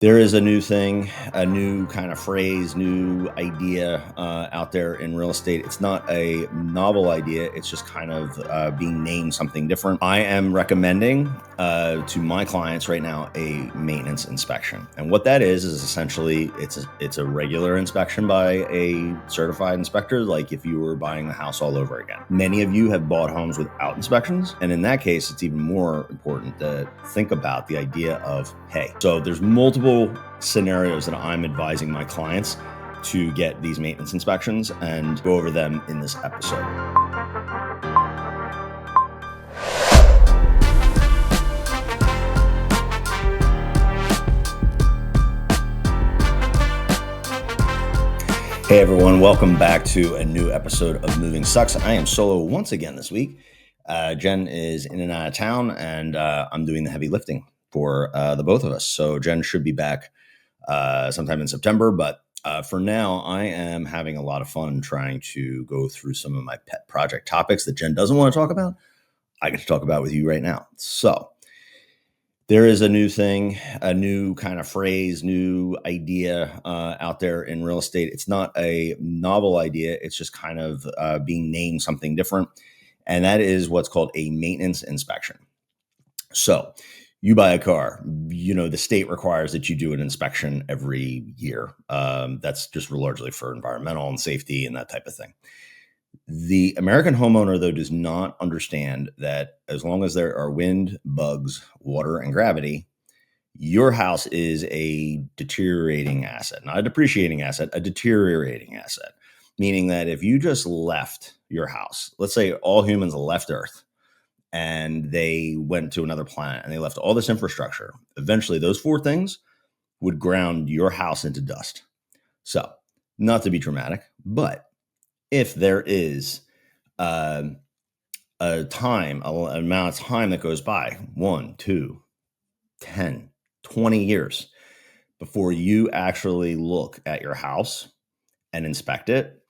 There is a new thing, a new kind of phrase, new idea out there in real estate. It's not a novel idea. It's just kind of being named something different. I am recommending to my clients right now a maintenance inspection, and what that is essentially it's a regular inspection by a certified inspector, like if you were buying the house all over again. Many of you have bought homes without inspections, and in that case, it's even more important to think about the idea of, hey, so there's multiple scenarios that I'm advising my clients to get these maintenance inspections and go over them in this episode. Hey everyone, welcome back to a new episode of Moving Sucks. I am solo once again this week. Jen is in and out of town, and I'm doing the heavy lifting for the both of us. So Jen should be back sometime in September, but for now, I am having a lot of fun trying to go through some of my pet project topics that Jen doesn't want to talk about. I get to talk about with you right now. So there is a new thing, a new kind of phrase, new idea out there in real estate. It's not a novel idea. It's just kind of being named something different. And that is what's called a maintenance inspection. So you buy a car, the state requires that you do an inspection every year. That's just largely for environmental and safety and that type of thing. The American homeowner, though, does not understand that as long as there are wind, bugs, water, and gravity, your house is a deteriorating asset, not a depreciating asset, a deteriorating asset. Meaning that if you just left your house, let's say all humans left Earth and they went to another planet and they left all this infrastructure, eventually those four things would ground your house into dust. So, not to be dramatic, but if there is an amount of time that goes by, 1, 2, 10, 20 years before you actually look at your house and inspect it,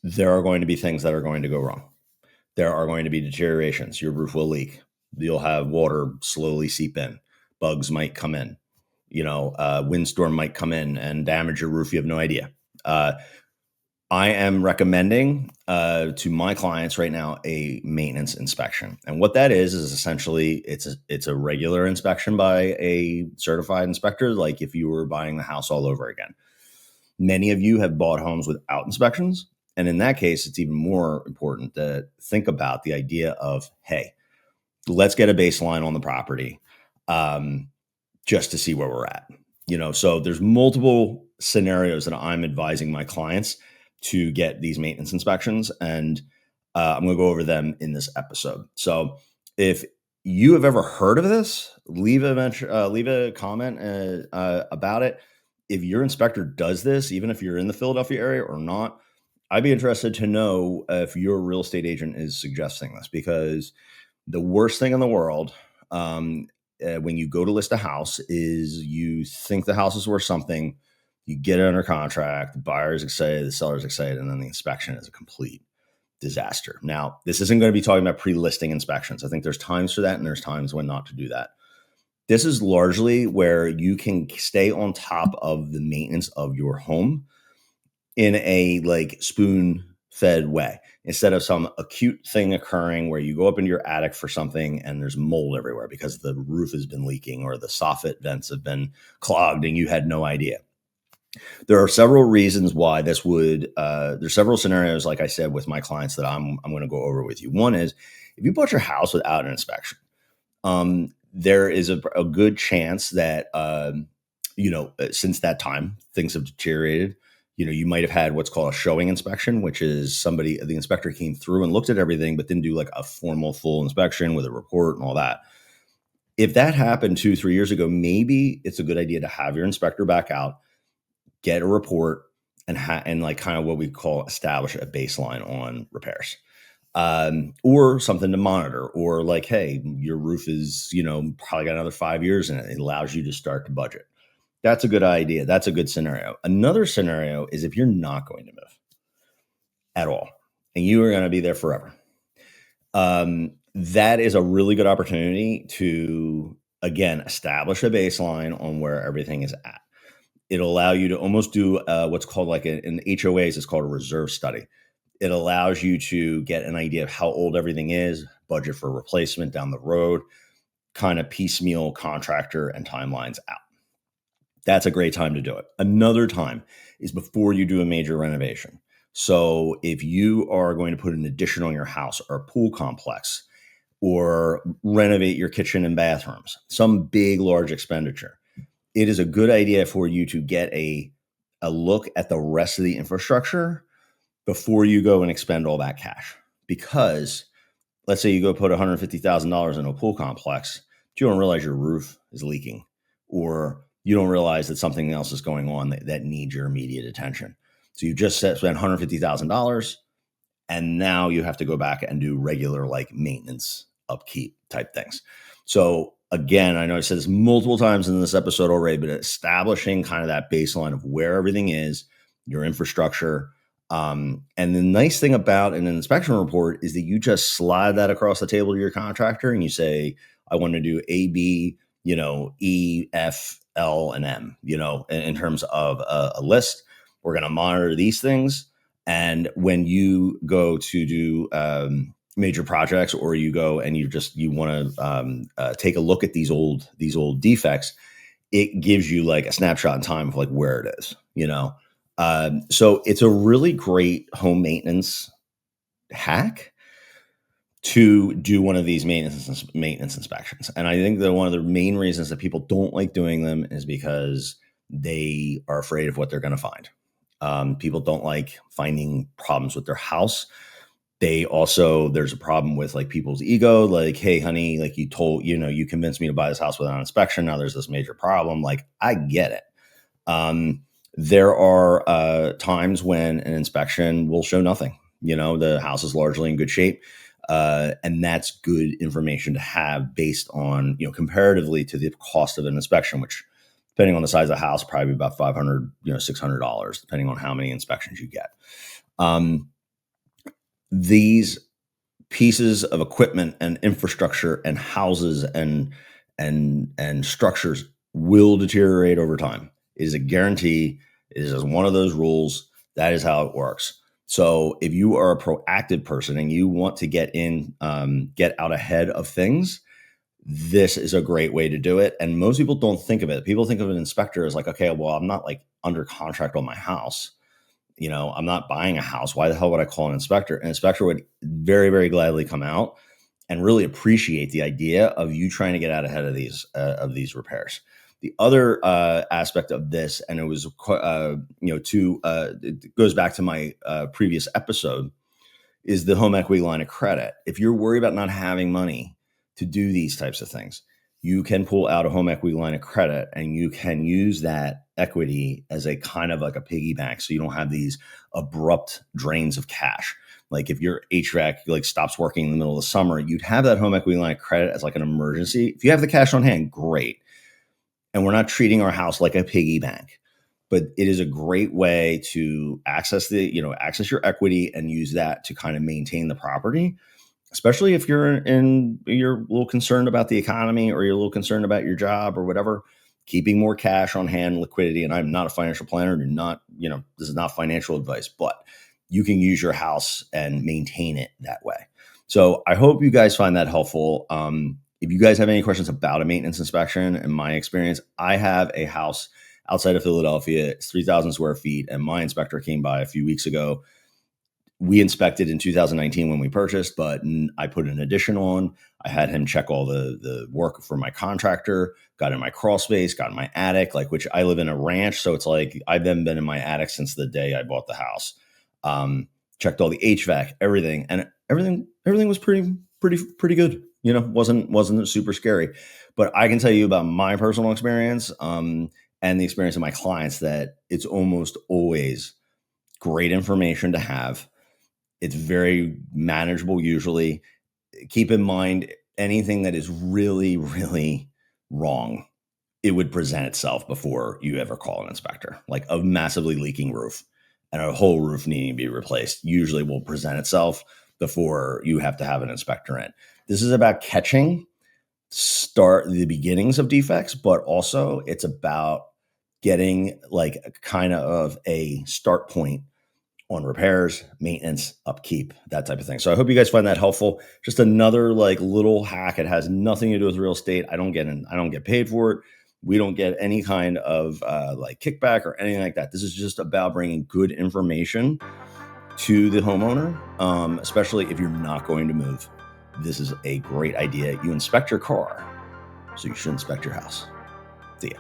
there are going to be things that are going to go wrong. There are going to be deteriorations. Your roof will leak. You'll have water slowly seep in. Bugs might come in. Windstorm might come in and damage your roof. You have no idea. I am recommending to my clients right now a maintenance inspection, and what that is essentially it's a regular inspection by a certified inspector, like if you were buying the house all over again. Many of you have bought homes without inspections, and in that case, it's even more important to think about the idea of, hey, let's get a baseline on the property just to see where we're at. So there's multiple scenarios that I'm advising my clients to get these maintenance inspections, and I'm going to go over them in this episode. So if you have ever heard of this, leave a comment about it. If your inspector does this, even if you're in the Philadelphia area or not, I'd be interested to know if your real estate agent is suggesting this, because the worst thing in the world when you go to list a house is you think the house is worth something. You get it under contract, the buyer's excited, the seller's excited, and then the inspection is a complete disaster. Now, this isn't going to be talking about pre-listing inspections. I think there's times for that and there's times when not to do that. This is largely where you can stay on top of the maintenance of your home in a spoon-fed way, instead of some acute thing occurring where you go up into your attic for something and there's mold everywhere because the roof has been leaking or the soffit vents have been clogged and you had no idea. There are several reasons why this would, there's several scenarios, like I said, with my clients that I'm going to go over with you. One is, if you bought your house without an inspection, there is a good chance that, since that time, things have deteriorated. You might have had what's called a showing inspection, which is the inspector came through and looked at everything, but didn't do like a formal full inspection with a report and all that. If that happened 2-3 years ago, maybe it's a good idea to have your inspector back out, get a report, and kind of what we call establish a baseline on repairs, or something to monitor, or like, hey, your roof is, probably got another 5 years in it. It allows you to start to budget. That's a good idea. That's a good scenario. Another scenario is if you're not going to move at all and you are going to be there forever. That is a really good opportunity to again, establish a baseline on where everything is at. It'll allow you to almost do what's called like in HOAs, it's called a reserve study. It allows you to get an idea of how old everything is, budget for replacement down the road, kind of piecemeal contractor and timelines out. That's a great time to do it. Another time is before you do a major renovation. So if you are going to put an addition on your house or a pool complex or renovate your kitchen and bathrooms, some big, large expenditure, it is a good idea for you to get a look at the rest of the infrastructure before you go and expend all that cash. Because let's say you go put $150,000 in a pool complex, but you don't realize your roof is leaking, or you don't realize that something else is going on that needs your immediate attention. So you just spent $150,000, and now you have to go back and do regular like maintenance, upkeep type things. So again, I know I said this multiple times in this episode already, but establishing kind of that baseline of where everything is, your infrastructure. And the nice thing about an inspection report is that you just slide that across the table to your contractor and you say, I want to do A, B, E, F, L, and M, in terms of a list. We're going to monitor these things. And when you go to do major projects, or you go and you want to take a look at these old defects, it gives you like a snapshot in time of like where it is, so it's a really great home maintenance hack to do one of these maintenance inspections. And I think that one of the main reasons that people don't like doing them is because they are afraid of what they're going to find. People don't like finding problems with their house. There's a problem with like people's ego. Like, hey, honey, like you convinced me to buy this house without inspection. Now there's this major problem. Like, I get it. There are times when an inspection will show nothing. The house is largely in good shape. And that's good information to have based on, comparatively to the cost of an inspection, which depending on the size of the house, probably about $500, $600, depending on how many inspections you get. These pieces of equipment and infrastructure and houses and structures will deteriorate over time. It is a guarantee. It is one of those rules. That is how it works. So if you are a proactive person and you want to get out ahead of things, this is a great way to do it. And most people don't think of it. People think of an inspector as like, okay, well, I'm not like under contract on my house. I'm not buying a house. Why the hell would I call an inspector? An inspector would very, very gladly come out and really appreciate the idea of you trying to get out ahead of these repairs. The other aspect of this, and it was, it goes back to my previous episode, is the home equity line of credit. If you're worried about not having money to do these types of things, you can pull out a home equity line of credit and you can use that equity as a kind of like a piggy bank. So you don't have these abrupt drains of cash. Like if your HVAC like stops working in the middle of the summer, you'd have that home equity line of credit as like an emergency. If you have the cash on hand, great. And we're not treating our house like a piggy bank, but it is a great way to access your equity and use that to kind of maintain the property. Especially if you're a little concerned about the economy, or you're a little concerned about your job or whatever, keeping more cash on hand, liquidity. And I'm not a financial planner. This is not financial advice, but you can use your house and maintain it that way. So I hope you guys find that helpful. If you guys have any questions about a maintenance inspection, in my experience, I have a house outside of Philadelphia. It's 3,000 square feet. And my inspector came by a few weeks ago. We inspected in 2019 when we purchased, but I put an addition on. I had him check all the work for my contractor, got in my crawl space, got in my attic, which I live in a ranch. So it's like, I've been in my attic since the day I bought the house. Checked all the HVAC, everything, and everything was pretty good. Wasn't super scary, but I can tell you about my personal experience, and the experience of my clients, that it's almost always great information to have. It's very manageable usually. Keep in mind, anything that is really, really wrong, it would present itself before you ever call an inspector. Like a massively leaking roof and a whole roof needing to be replaced usually will present itself before you have to have an inspector in. This is about catching start the beginnings of defects, but also it's about getting like a kind of a start point on repairs, maintenance, upkeep, that type of thing. So I hope you guys find that helpful. Just another like little hack. It has nothing to do with real estate. I don't get paid for it. We don't get any kind of like kickback or anything like that. This is just about bringing good information to the homeowner, especially if you're not going to move. This is a great idea. You inspect your car, so you should inspect your house. See ya.